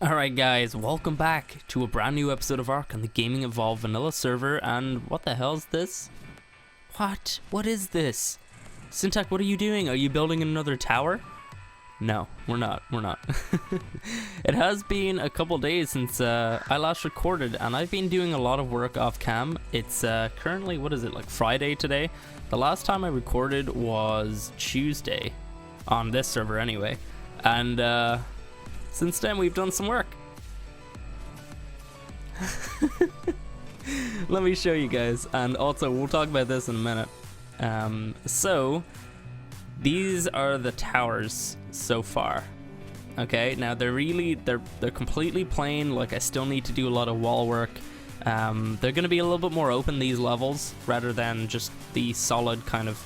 Alright guys, welcome back to a brand new episode of Ark on the Gaming Evolved vanilla server. And what the hell is this? What is this? Syntac, what are you doing? Are you building another tower? No, we're not. It has been a couple days since I last recorded, and I've been doing a lot of work off cam. It's currently, what is it, like Friday today? The last time I recorded was Tuesday, on this server anyway. And since then we've done some work. Let me show you guys, and also we'll talk about this in a minute. So these are the towers so far. Okay, now they're completely plain. Like, I still need to do a lot of wall work. They're gonna be a little bit more open, these levels, rather than just the solid kind of,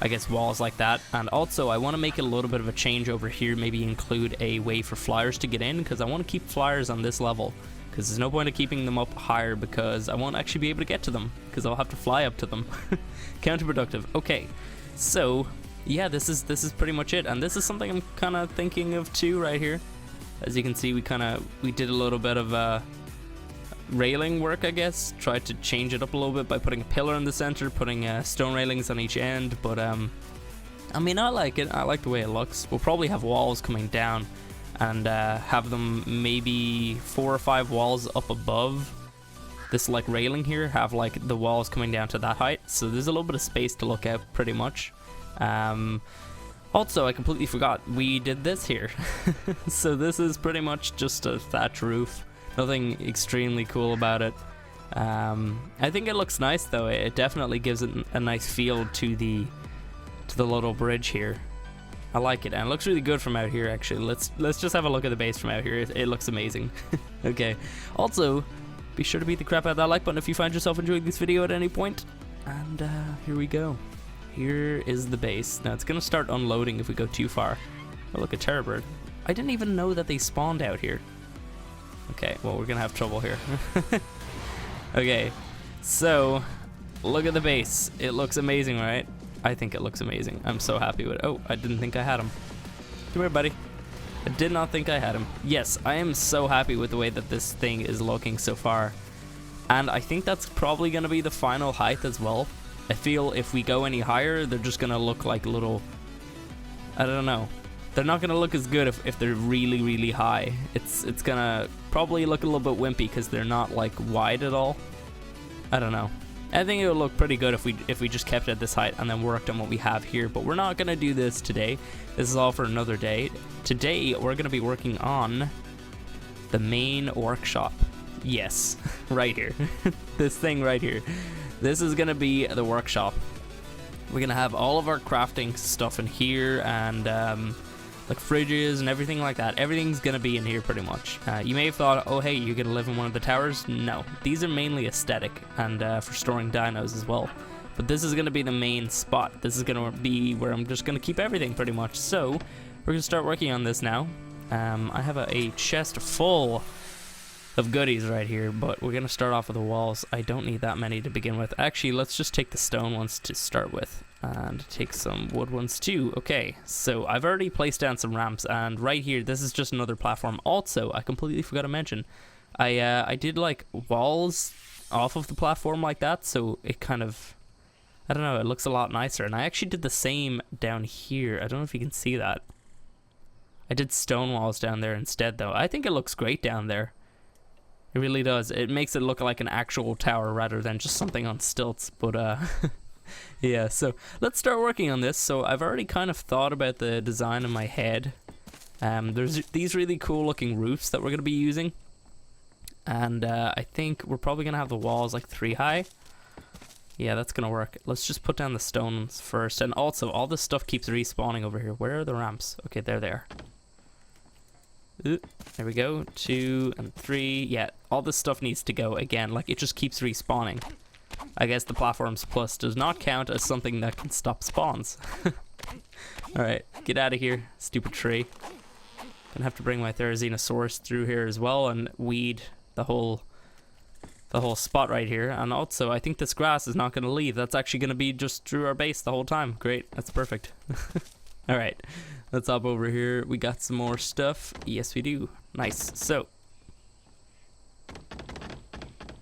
I guess, walls like that. And also I want to make a little bit of a change over here, maybe include a way for flyers to get in, because I want to keep flyers on this level, because there's no point of keeping them up higher, because I won't actually be able to get to them, because I'll have to fly up to them. Counterproductive. Okay, so yeah, this is pretty much it, and this is something I'm kind of thinking of too right here. As you can see, we did a little bit of railing work, I guess. Tried to change it up a little bit by putting a pillar in the center, putting stone railings on each end, but I mean, I like it. I like the way it looks. We'll probably have walls coming down, and have them maybe 4 or 5 walls up above this like railing here, have like the walls coming down to that height, so there's a little bit of space to look out pretty much. Also, I completely forgot, we did this here. So this is pretty much just a thatch roof. Nothing extremely cool about it. I think it looks nice though. It definitely gives it a nice feel to the little bridge here. I like it, and it looks really good from out here actually. Let's just have a look at the base from out here. It looks amazing. Okay. Also, be sure to beat the crap out of that like button if you find yourself enjoying this video at any point. And here we go. Here is the base. Now it's gonna start unloading if we go too far. Oh, look, a terror bird. I didn't even know that they spawned out here. Okay, well, we're gonna have trouble here. Okay, so look at the base. It looks amazing, right? I think it looks amazing. I'm so happy with it. Oh, I didn't think I had him. Come here, buddy. I did not think I had him. Yes, I am so happy with the way that this thing is looking so far. And I think that's probably gonna be the final height as well. I feel if we go any higher, they're just gonna look like little, I don't know. They're not gonna look as good if they're really, really high. It's gonna probably look a little bit wimpy because they're not like wide at all. I don't know. I think it would look pretty good if we just kept it at this height and then worked on what we have here. But we're not gonna do this today. This is all for another day. Today we're gonna be working on the main workshop. Yes, right here. This thing right here. This is gonna be the workshop. We're gonna have all of our crafting stuff in here, and like fridges and everything like that. Everything's gonna be in here pretty much. You may have thought, oh hey, you're gonna live in one of the towers. No, these are mainly aesthetic and for storing dinos as well. But this is gonna be the main spot. This is gonna be where I'm just gonna keep everything pretty much. So we're gonna start working on this now. I have a chest full of goodies right here, but we're gonna start off with the walls. I don't need that many to begin with. Actually, let's just take the stone ones to start with, and take some wood ones too. Okay, so I've already placed down some ramps, and right here, this is just another platform. Also, I completely forgot to mention, I did like walls off of the platform like that, so it kind of, I don't know, it looks a lot nicer. And I actually did the same down here. I don't know if you can see that. I did stone walls down there instead though. I think it looks great down there. It really does. It makes it look like an actual tower rather than just something on stilts. But yeah, so let's start working on this. So I've already kind of thought about the design in my head. There's these really cool looking roofs that we're going to be using. And I think we're probably going to have the walls like 3 high. Yeah, that's going to work. Let's just put down the stones first. And also, all this stuff keeps respawning over here. Where are the ramps? Okay, they're there. Ooh, there we go. 2 and 3. Yeah, all this stuff needs to go again. Like, it just keeps respawning. I guess the platforms plus does not count as something that can stop spawns. Alright, get out of here, stupid tree. Gonna have to bring my Therizinosaurus through here as well and weed the whole spot right here. And also, I think this grass is not gonna leave. That's actually gonna be just through our base the whole time. Great, that's perfect. Alright, let's hop over here. We got some more stuff. Yes, we do. Nice. So,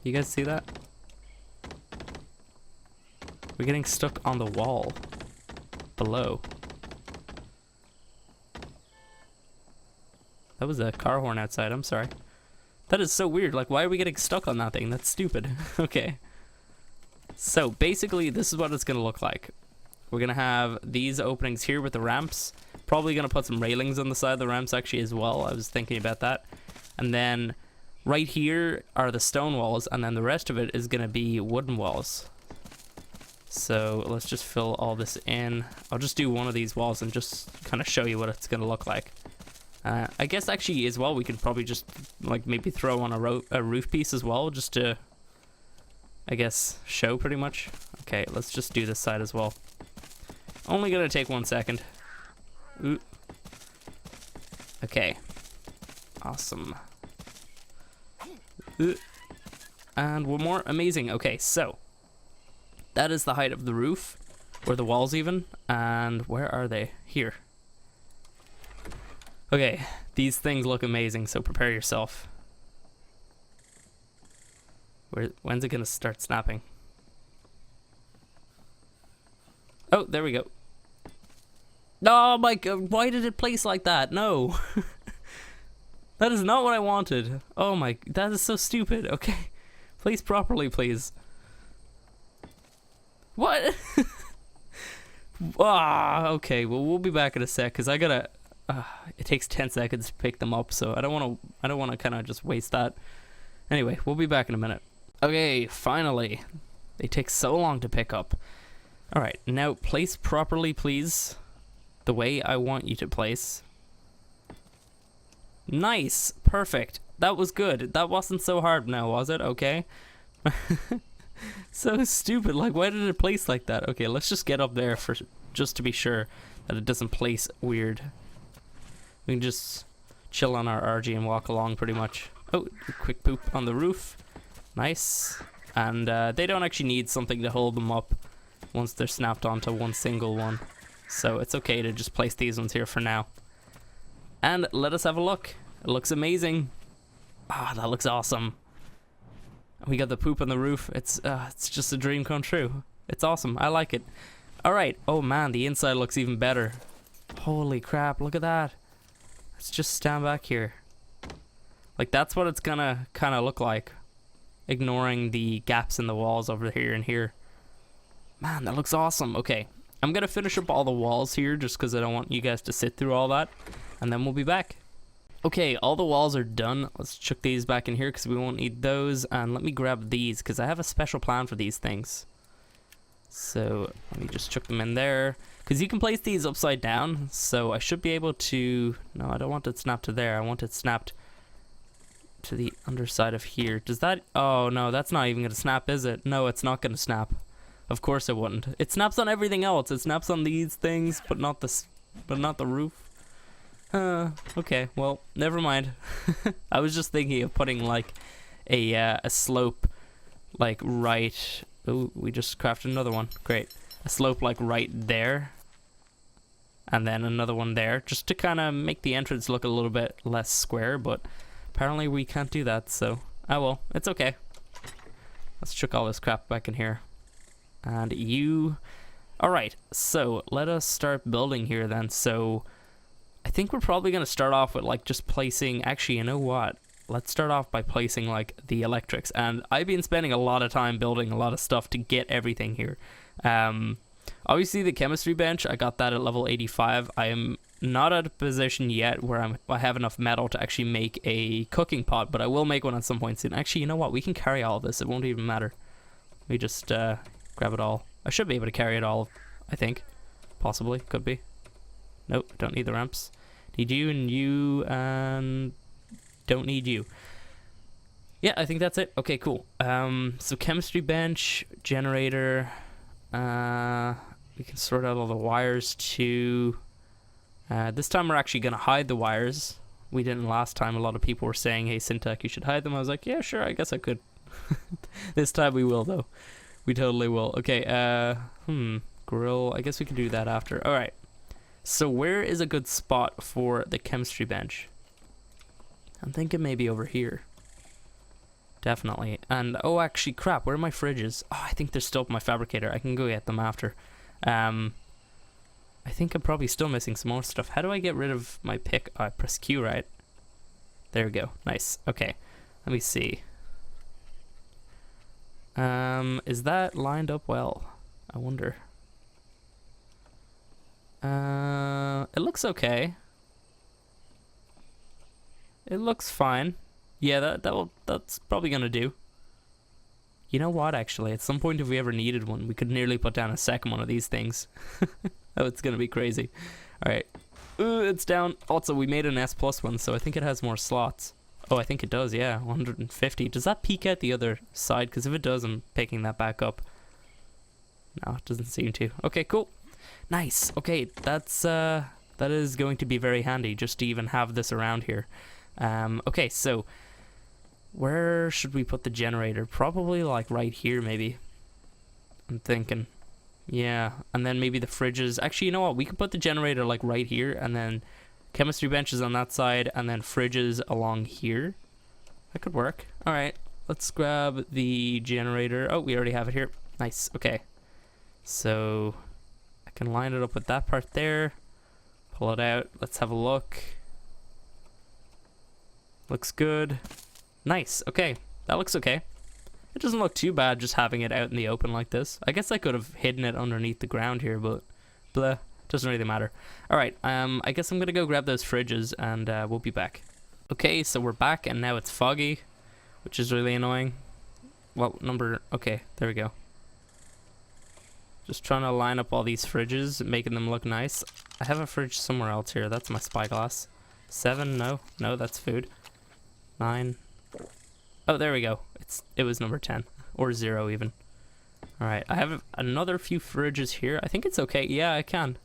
you guys see that? We're getting stuck on the wall below. That was a car horn outside. I'm sorry. That is so weird. Like, why are we getting stuck on that thing? That's stupid. Okay. So, basically, this is what it's going to look like. We're going to have these openings here with the ramps. Probably going to put some railings on the side of the ramps, actually, as well. I was thinking about that. And then, right here are the stone walls, and then the rest of it is going to be wooden walls. So, let's just fill all this in. I'll just do one of these walls and just kind of show you what it's going to look like. I guess actually as well we could probably just like maybe throw on a roof piece as well, just to I guess show pretty much. Okay, let's just do this side as well. Only gonna take 1 second. Ooh. Okay, awesome. Ooh. And one more. Amazing. Okay, so that is the height of the roof, or the walls even. And where are they? Here. Okay, these things look amazing, so prepare yourself. When's it gonna start snapping? Oh, there we go. Oh my god, why did it place like that? No. That is not what I wanted. Oh my, that is so stupid. Okay, place properly, please. What? Okay, well, we'll be back in a sec, because I gotta... it takes 10 seconds to pick them up, so I don't want to kind of just waste that. Anyway, we'll be back in a minute. Okay, finally. They take so long to pick up. Alright, now place properly, please. The way I want you to place. Nice! Perfect. That was good. That wasn't so hard now, was it? Okay. So stupid. Like, why did it place like that? Okay, let's just get up there for just to be sure that it doesn't place weird. We can just chill on our RG and walk along pretty much. Oh, quick poop on the roof. Nice. And they don't actually need something to hold them up once they're snapped onto one single one. So it's okay to just place these ones here for now. And let us have a look. It looks amazing. Ah, that looks awesome. We got the poop on the roof. It's just a dream come true. It's awesome. I like it. All right. Oh man, the inside looks even better. Holy crap, look at that. Let's just stand back here. Like, that's what it's gonna kind of look like, ignoring the gaps in the walls over here and here. Man, that looks awesome. Okay, I'm gonna finish up all the walls here just because I don't want you guys to sit through all that, and then we'll be back. Okay, all the walls are done. Let's chuck these back in here because we won't need those, and let me grab these because I have a special plan for these things. So let me just chuck them in there, because you can place these upside down, so I should be able to... No, I don't want it snapped to there. I want it snapped to the underside of here. Does that... Oh no, that's not even gonna snap, is it? No, it's not gonna snap. Of course it wouldn't. It snaps on everything else. It snaps on these things, but not the roof. Okay, well, never mind. I was just thinking of putting like a slope like right... Oh, we just crafted another one. Great. A slope like right there. And then another one there. Just to kind of make the entrance look a little bit less square. But apparently we can't do that. So, oh well. It's okay. Let's chuck all this crap back in here. And you... Alright. So, let us start building here then. So, I think we're probably going to start off with like just placing... Actually, you know what? Let's start off by placing like the electrics, and I've been spending a lot of time building a lot of stuff to get everything here. Obviously the chemistry bench, I got that at level 85. I am not at a position yet where I have enough metal to actually make a cooking pot, but I will make one at some point soon. Actually, you know what? We can carry all of this. It won't even matter. We just grab it all. I should be able to carry it all, I think. Possibly. Could be. Nope, don't need the ramps. Need you and you and... Don't need you. Yeah, I think that's it. Okay, cool. So chemistry bench, generator. We can sort out all the wires too. This time we're actually gonna hide the wires. We didn't last time. A lot of people were saying, "Hey, Syntac, you should hide them." I was like, "Yeah, sure. I guess I could." This time we will, though. We totally will. Okay. Grill. I guess we can do that after. All right. So where is a good spot for the chemistry bench? I'm thinking maybe over here. Definitely. And, oh, actually, crap, where are my fridges? Oh, I think they're still up in my fabricator. I can go get them after. I think I'm probably still missing some more stuff. How do I get rid of my pick? Oh, I press Q, right? There we go. Nice. Okay. Let me see. Is that lined up well? I wonder. It looks okay. It looks fine. Yeah, that's probably gonna do. You know what, actually, at some point if we ever needed one, we could nearly put down a second one of these things. Oh, it's gonna be crazy. Alright. It's down. Also, we made an S plus one, so I think it has more slots. Oh, I think it does, yeah. 150. Does that peek out the other side? Because if it does, I'm picking that back up. No, it doesn't seem to. Okay, cool. Nice. Okay, that is going to be very handy just to even have this around here. Okay, so where should we put the generator? Probably like right here, maybe. I'm thinking. Yeah, and then maybe the fridges. Actually, you know what? We could put the generator like right here, and then chemistry benches on that side, and then fridges along here. That could work. All right, let's grab the generator. Oh, we already have it here. Nice. Okay, so I can line it up with that part there. Pull it out. Let's have a look. Looks good. Nice. Okay, that looks okay. It doesn't look too bad just having it out in the open like this. I guess I could have hidden it underneath the ground here, but blah, doesn't really matter. Alright, I guess I'm gonna go grab those fridges and we'll be back. Okay, so we're back and now it's foggy, which is really annoying. Well, okay, there we go. Just trying to line up all these fridges, making them look nice. I have a fridge somewhere else here. That's my spyglass. 7, no, that's food. 9. Oh, there we go. It was number 10 or 0 even. All right, I have another few fridges here. I think it's okay. Yeah, I can.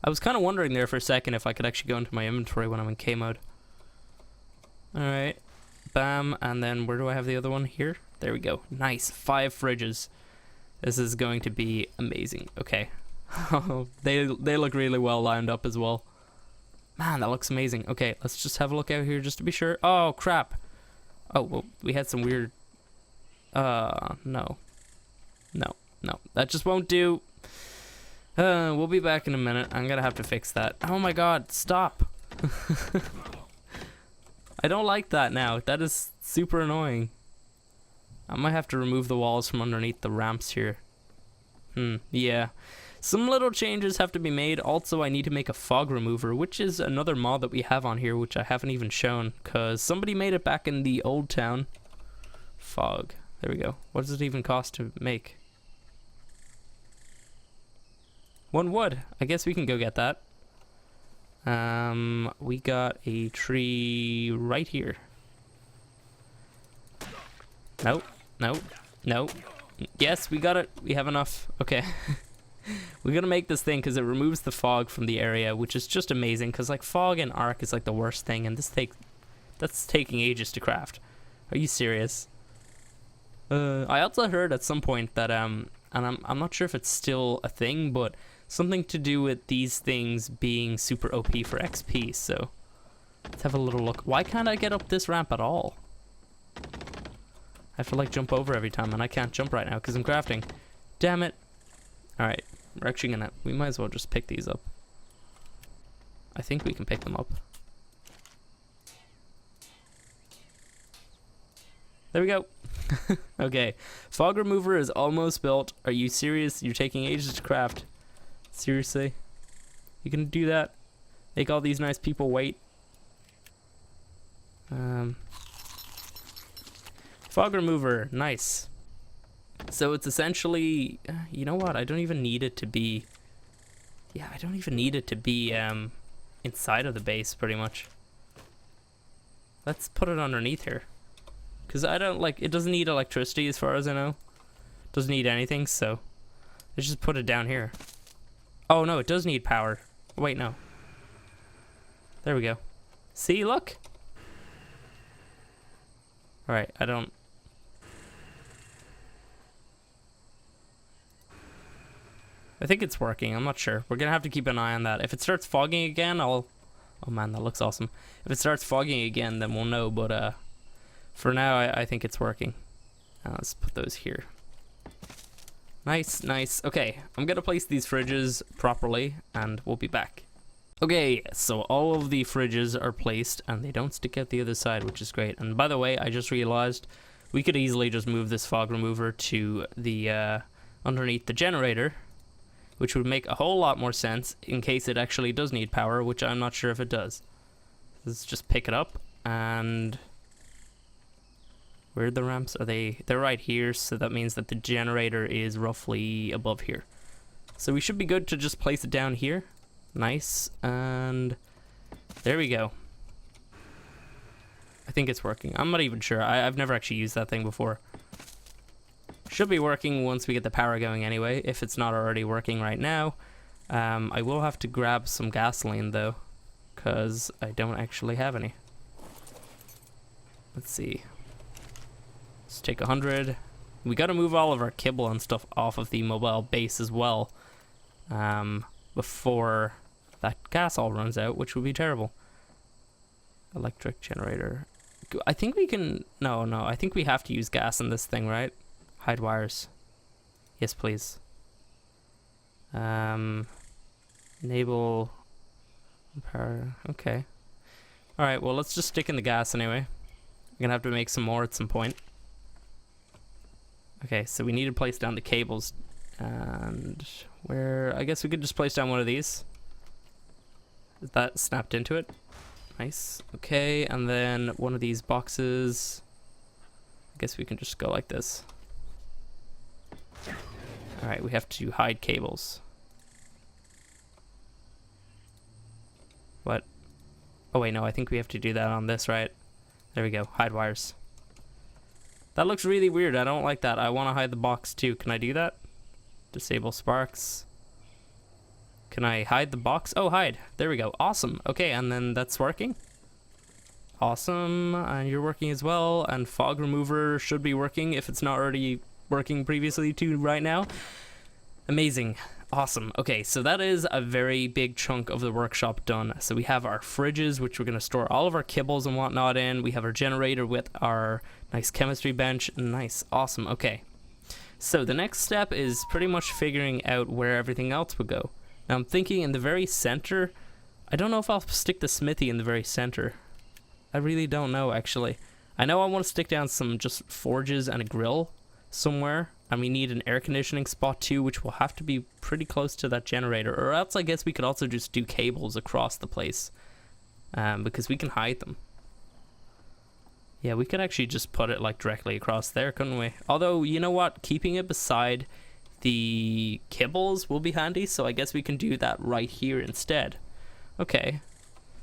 I was kind of wondering there for a second if I could actually go into my inventory when I'm in K mode. All right, bam, and then where do I have the other one? Here. There we go. Nice, 5 fridges. This is going to be amazing. Okay. they look really well lined up as well. Man, that looks amazing. Okay, let's just have a look out here just to be sure. Oh, crap. Oh, well, we had some weird... No. That just won't do. We'll be back in a minute. I'm gonna have to fix that. Oh my god, stop. I don't like that now. That is super annoying. I might have to remove the walls from underneath the ramps here. Yeah. Some little changes have to be made. Also, I need to make a fog remover, which is another mod that we have on here, which I haven't even shown, because somebody made it back in the old town. Fog. There we go. What does it even cost to make? 1 wood. I guess we can go get that. We got a tree right here. Nope. Yes, we got it. We have enough. Okay. We're gonna make this thing because it removes the fog from the area, which is just amazing, because like fog and arc is like the worst thing, and that's taking ages to craft. Are you serious? I also heard at some point that and I'm not sure if it's still a thing, but something to do with these things being super OP for XP. So let's have a little look. Why can't I get up this ramp at all? I have to like jump over every time, and I can't jump right now because I'm crafting. Damn it. Alright, we're actually we might as well just pick these up. I think we can pick them up. There we go. Okay, fog remover is almost built. Are you serious? You're taking ages to craft. Seriously? You can do that? Make all these nice people wait? Fog remover, nice. So it's essentially, you know what? I don't even need it to be. Yeah, I don't even need it to be inside of the base, pretty much. Let's put it underneath here, because I don't like. It doesn't need electricity, as far as I know. Doesn't need anything, so let's just put it down here. Oh no, it does need power. Wait, no. There we go. See, look. All right, I don't. I think it's working. I'm not sure. We're gonna have to keep an eye on that. If it starts fogging again, I'll... Oh man, that looks awesome. If it starts fogging again, then we'll know. But for now, I think it's working. Let's put those here. Nice, nice. Okay, I'm gonna place these fridges properly, and we'll be back. Okay, so all of the fridges are placed, and they don't stick out the other side, which is great. And by the way, I just realized we could easily just move this fog remover to the underneath the generator, which would make a whole lot more sense in case it actually does need power, which I'm not sure if it does. Let's just pick it up, and where are the ramps? Are they? They're right here, so that means that the generator is roughly above here. So we should be good to just place it down here. Nice, and there we go. I think it's working. I'm not even sure. I've never actually used that thing before. Should be working once we get the power going anyway, if it's not already working right now. I will have to grab some gasoline though, because I don't actually have any. Let's see. Let's take 100. We got to move all of our kibble and stuff off of the mobile base as well, before that gas all runs out, which would be terrible. Electric generator. I think we can... No, I think we have to use gas in this thing, right? Hide wires. Yes, please. Enable power. Okay. Alright, well, let's just stick in the gas anyway. We're gonna have to make some more at some point. Okay, so we need to place down the cables. And where... I guess we could just place down one of these. Is that snapped into it? Nice. Okay, and then one of these boxes. I guess we can just go like this. Alright, we have to hide cables. What? Oh wait, no, I think we have to do that on this, right? There we go, hide wires. That looks really weird, I don't like that. I want to hide the box too. Can I do that? Disable sparks. Can I hide the box? Oh, hide. There we go. Awesome. Okay, and then that's working. Awesome. And you're working as well. And fog remover should be working if it's not already working previously to right now. Amazing. Awesome. Okay, so that is a very big chunk of the workshop done. So we have our fridges, which we're going to store all of our kibbles and whatnot in. We have our generator with our nice chemistry bench. Nice. Awesome. Okay. So the next step is pretty much figuring out where everything else would go. Now I'm thinking in the very center, I don't know if I'll stick the smithy in the very center. I really don't know, actually. I know I want to stick down some just forges and a grill somewhere, and we need an air conditioning spot too, which will have to be pretty close to that generator, or else I guess we could also just do cables across the place, because we can hide them. Yeah, we could actually just put it like directly across there, couldn't we? Although, you know what, keeping it beside the kibbles will be handy, so I guess we can do that right here instead. Okay,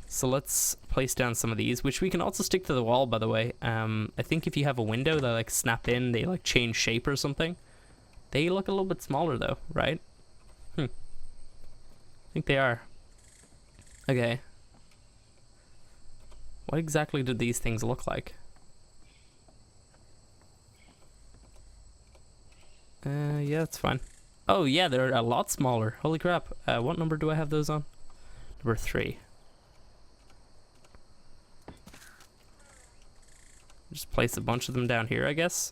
so let's place down some of these, which we can also stick to the wall, by the way. I think if you have a window that like snap in, they like change shape or something. They look a little bit smaller though, right? I think they are. Okay. What exactly did these things look like? Yeah, that's fine. Oh yeah, they're a lot smaller. Holy crap. What number do I have those on? Number 3. Just place a bunch of them down here, I guess.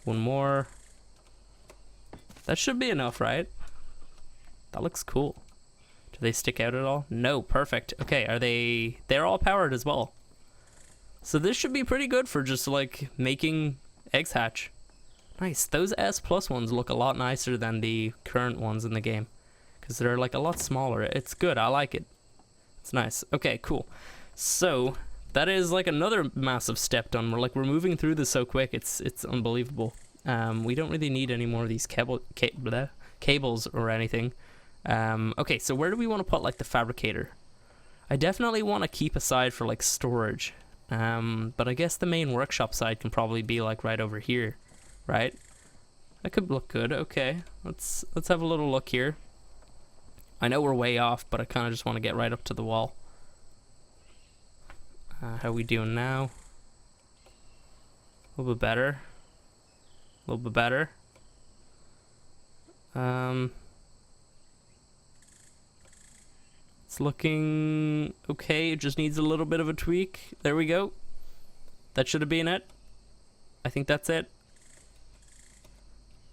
One more. That should be enough, right? That looks cool. Do they stick out at all? No, perfect. Okay, are they... They're all powered as well. So this should be pretty good for just like making eggs hatch. Nice. Those S Plus ones look a lot nicer than the current ones in the game, because they're like a lot smaller. It's good. I like it. It's nice. Okay, cool. So that is like another massive step done. We're moving through this so quick. It's unbelievable. We don't really need any more of these cables or anything. Okay, so where do we want to put like the fabricator? I definitely want to keep aside for like storage. But I guess the main workshop side can probably be like right over here, right? That could look good. Okay, let's have a little look here. I know we're way off, but I kind of just want to get right up to the wall. How we doing now? A little bit better. A little bit better. It's looking okay. It just needs a little bit of a tweak. There we go. That should have been it. I think that's it.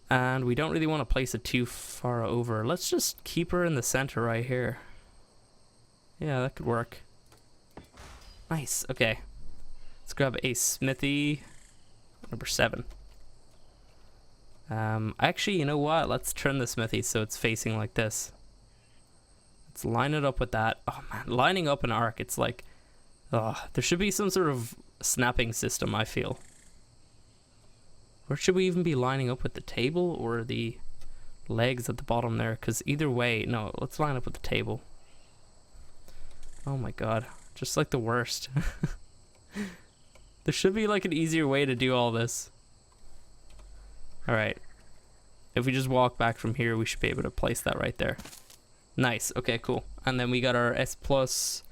And we don't really want to place it too far over. Let's just keep her in the center right here. Yeah, that could work. Nice. Okay. Let's grab a smithy. Number 7. Actually, you know what? Let's turn the smithy so it's facing like this. Let's line it up with that. Oh man, lining up an arc, it's like, there should be some sort of snapping system, I feel. Or should we even be lining up with the table or the legs at the bottom there? Because either way, no, let's line up with the table. Oh my god, just like the worst. There should be like an easier way to do all this. Alright. If we just walk back from here, we should be able to place that right there. Nice. Okay, cool. And then we got our S plus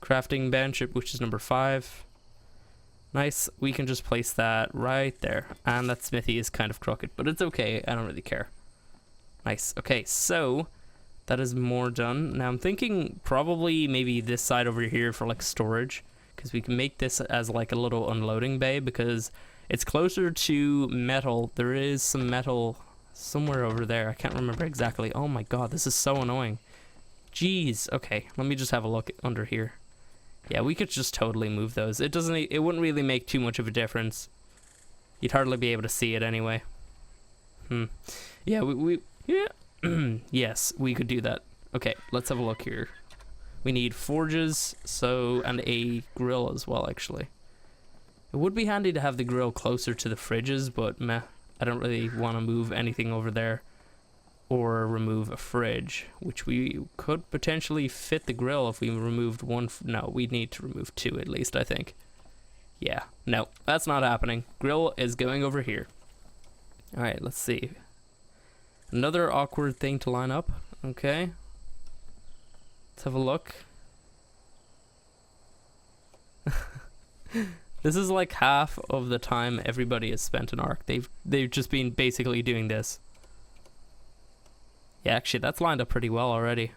crafting bench, which is number 5. Nice. We can just place that right there. And that smithy is kind of crooked, but it's okay. I don't really care. Nice. Okay, so that is more done. Now I'm thinking probably maybe this side over here for like storage, because we can make this as like a little unloading bay because it's closer to metal. There is some metal somewhere over there. I can't remember exactly. Oh my god, this is so annoying. Jeez. Okay, let me just have a look under here. Yeah, we could just totally move those. It wouldn't really make too much of a difference. You'd hardly be able to see it anyway. Yeah, yeah. Yes, we could do that. Okay, let's have a look here. We need forges, and a grill as well, actually. It would be handy to have the grill closer to the fridges, but meh. I don't really want to move anything over there or remove a fridge, which we could potentially fit the grill if we removed one. No, we'd need to remove 2 at least, I think. Yeah, no, that's not happening. Grill is going over here. All right, let's see. Another awkward thing to line up. Okay. Let's have a look. This is like half of the time everybody has spent an arc. They've just been basically doing this. Yeah, actually, that's lined up pretty well already.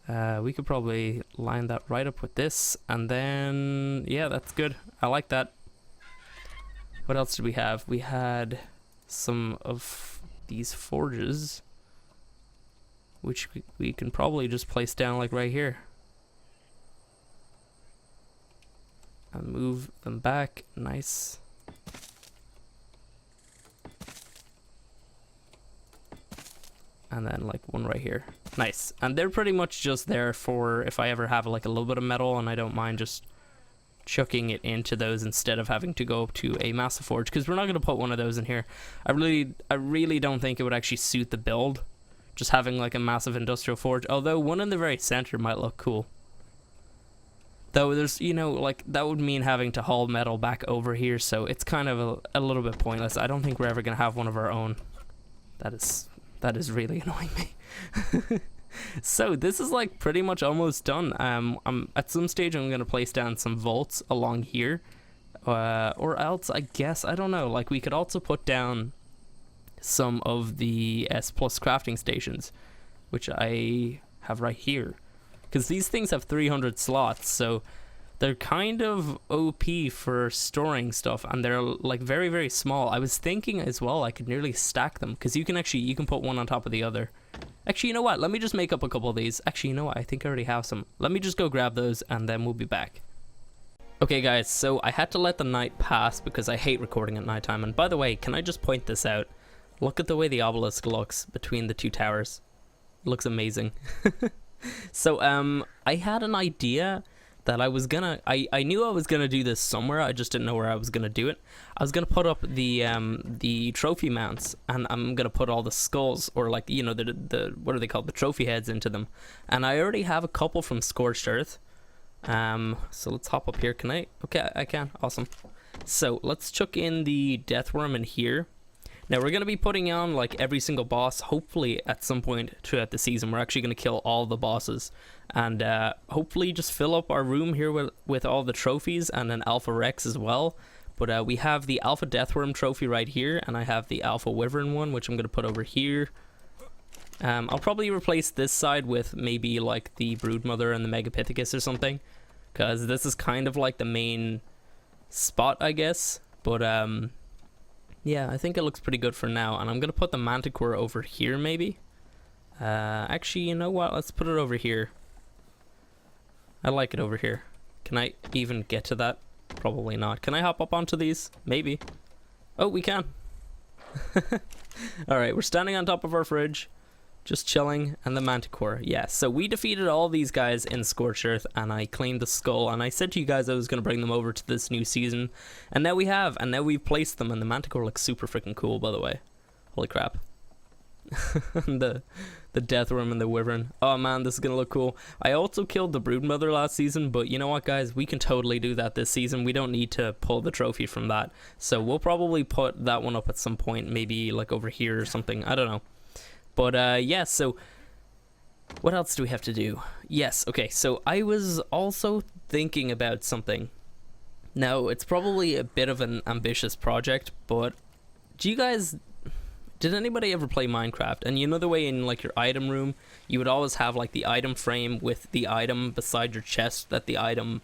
We could probably line that right up with this, and then yeah, that's good. I like that. What else did we have? We had some of these forges, which we can probably just place down like right here. And move them back. Nice. And then like one right here. Nice. And they're pretty much just there for if I ever have like a little bit of metal, and I don't mind just chucking it into those instead of having to go to a massive forge, because we're not going to put one of those in here. I really don't think it would actually suit the build, just having like a massive industrial forge, although one in the very center might look cool. Though there's, you know, like that would mean having to haul metal back over here, so it's kind of a little bit pointless. I don't think we're ever going to have one of our own. That is really annoying me. So this is like pretty much almost done. At some stage I'm going to place down some vaults along here, or else I guess, I don't know, like we could also put down some of the S plus crafting stations, which I have right here. Because these things have 300 slots, so they're kind of OP for storing stuff, and they're like very, very small. I was thinking as well I could nearly stack them, because you can put one on top of the other. Actually, you know what? Let me just make up a couple of these. Actually, you know what? I think I already have some. Let me just go grab those, and then we'll be back. Okay, guys, so I had to let the night pass because I hate recording at nighttime. And by the way, can I just point this out? Look at the way the obelisk looks between the 2 towers. It looks amazing. So I had an idea that I was gonna, I knew I was gonna do this somewhere. I just didn't know where I was gonna do it. I was gonna put up the trophy mounts, and I'm gonna put all the skulls, or like, you know, the what are they called, the trophy heads, into them. And I already have a couple from Scorched Earth. So let's hop up here. Can I? Okay, I can. Awesome. So let's chuck in the death worm in here. Now we're going to be putting on like every single boss, hopefully at some point throughout the season. We're actually going to kill all the bosses, and hopefully just fill up our room here with all the trophies, and an Alpha Rex as well. But we have the Alpha Deathworm trophy right here, and I have the Alpha Wyvern one, which I'm going to put over here. I'll probably replace this side with maybe like the Broodmother and the Megapithecus or something, because this is kind of like the main spot, I guess. But yeah, I think it looks pretty good for now, and I'm going to put the Manticore over here maybe. Actually, you know what? Let's put it over here. I like it over here. Can I even get to that? Probably not. Can I hop up onto these? Maybe. Oh, we can. Alright, we're standing on top of our fridge. Just chilling. And the Manticore. Yeah, so we defeated all these guys in Scorched Earth, and I claimed the skull. And I said to you guys I was going to bring them over to this new season. And now we have. And now we've placed them. And the Manticore looks super freaking cool, by the way. Holy crap. the Deathworm and the Wyvern. Oh man, this is gonna look cool. I also killed the Broodmother last season, but you know what, guys, we can totally do that this season. We don't need to pull the trophy from that, so we'll probably put that one up at some point, maybe like over here or something. I don't know. But yeah, so what else do we have to do? Yes, okay, so I was also thinking about something. Now, it's probably a bit of an ambitious project, but did anybody ever play Minecraft? And you know the way in like your item room, you would always have like the item frame with the item beside your chest that the item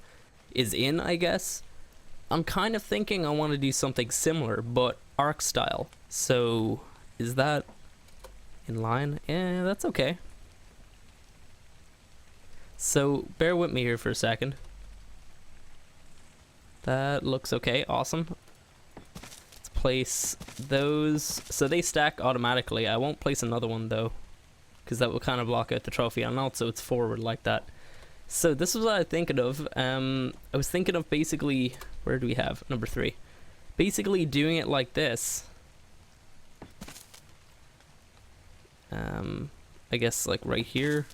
is in, I guess? I'm kind of thinking I want to do something similar, but Ark style. So, is that in line? Yeah, that's okay. So, bear with me here for a second. That looks okay, awesome. Place those so they stack automatically. I won't place another one though, because that will kind of block out the trophy, and also it's forward like that. So this is what I was thinking of. I was thinking of basically, where do we have number 3? Basically doing it like this. I guess like right here,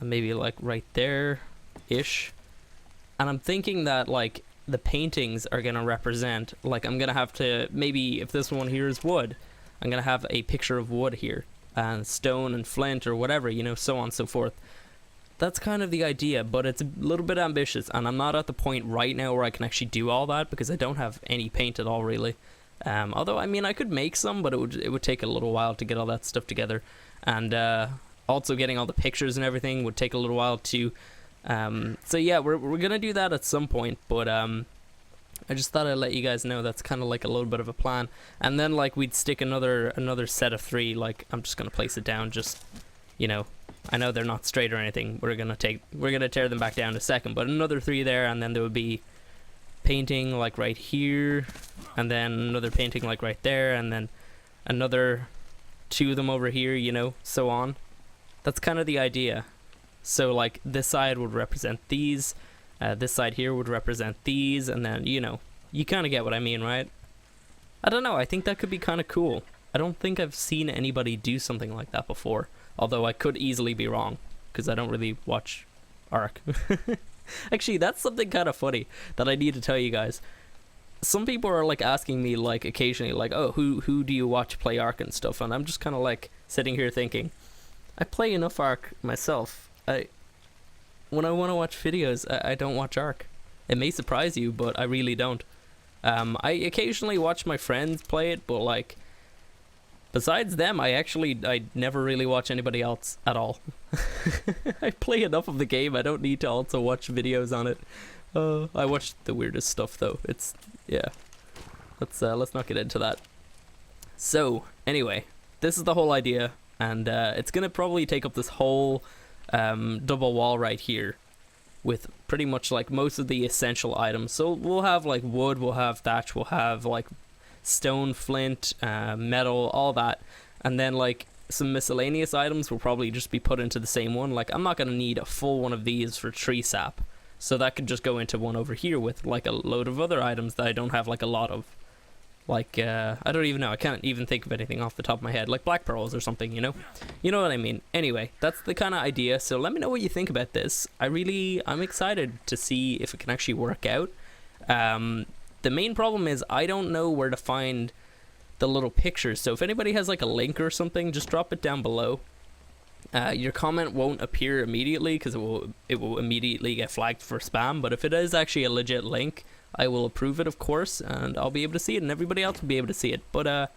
and maybe like right there ish. And I'm thinking that like the paintings are gonna represent, like I'm gonna have to, maybe if this one here is wood, I'm gonna have a picture of wood here, and stone and flint or whatever, you know, so on and so forth. That's kind of the idea, but it's a little bit ambitious, and I'm not at the point right now where I can actually do all that, because I don't have any paint at all really. Although I mean I could make some, but it would take a little while to get all that stuff together, and also getting all the pictures and everything would take a little while too. So yeah, we're gonna do that at some point, but I just thought I'd let you guys know that's kind of like a little bit of a plan. And then like we'd stick another set of 3, like I'm just gonna place it down, just, you know, I know they're not straight or anything, we're gonna tear them back down in a second, but another 3 there, and then there would be painting like right here, and then another painting like right there, and then another 2 of them over here, you know, so on. That's kind of the idea. So like this side would represent these, this side here would represent these, and then, you know, you kind of get what I mean, right? I don't know, I think that could be kind of cool. I don't think I've seen anybody do something like that before, although I could easily be wrong, because I don't really watch Ark. Actually, that's something kind of funny that I need to tell you guys. Some people are like asking me like occasionally like, oh, who do you watch play Ark and stuff, and I'm just kind of like sitting here thinking, I play enough Ark myself. When I want to watch videos, I don't watch Ark. It may surprise you, but I really don't. I occasionally watch my friends play it, but like, besides them, I never really watch anybody else at all. I play enough of the game, I don't need to also watch videos on it. I watch the weirdest stuff though. It's, yeah. Let's not get into that. So, anyway, this is the whole idea, and it's gonna probably take up this whole double wall right here with pretty much like most of the essential items. So we'll have like wood, we'll have thatch, we'll have like stone, flint, metal, all that, and then like some miscellaneous items will probably just be put into the same one. Like I'm not gonna need a full one of these for tree sap, so that could just go into one over here with like a load of other items that I don't have like a lot of. Like, I don't even know, I can't even think of anything off the top of my head, like black pearls or something, you know? You know what I mean? Anyway, that's the kind of idea, so let me know what you think about this. I'm excited to see if it can actually work out. The main problem is I don't know where to find the little pictures, so if anybody has like a link or something, just drop it down below. Your comment won't appear immediately because it will immediately get flagged for spam, but if it is actually a legit link, I will approve it, of course, and I'll be able to see it, and everybody else will be able to see it. But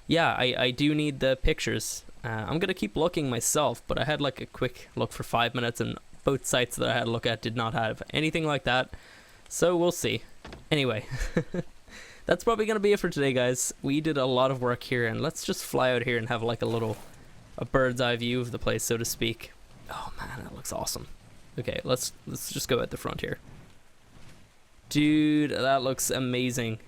yeah, I do need the pictures. I'm gonna keep looking myself, but I had like a quick look for 5 minutes, and both sites that I had a look at did not have anything like that. So we'll see. Anyway, that's probably gonna be it for today, guys. We did a lot of work here, and let's just fly out here and have like a bird's eye view of the place, so to speak. Oh man, that looks awesome. Okay, let's just go at the front here. Dude, that looks amazing.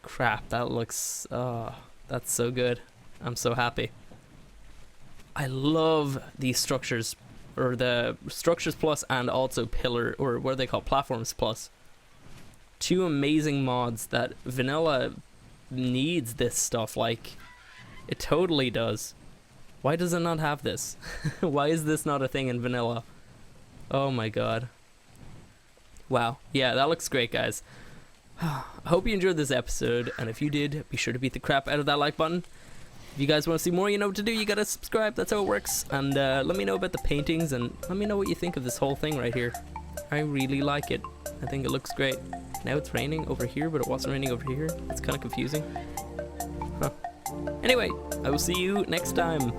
Crap, that looks, that's so good. I'm so happy. I love these structures, or the structures plus and also pillar, or what are they called, platforms plus. Two amazing mods that vanilla needs this stuff, like, it totally does. Why does it not have this? Why is this not a thing in vanilla? Oh my god. Wow. Yeah, that looks great, guys. I hope you enjoyed this episode, and if you did, be sure to beat the crap out of that like button. If you guys want to see more, you know what to do. You gotta subscribe. That's how it works. And let me know about the paintings, and let me know what you think of this whole thing right here. I really like it. I think it looks great. Now it's raining over here, but it wasn't raining over here. It's kind of confusing. Huh. Anyway, I will see you next time.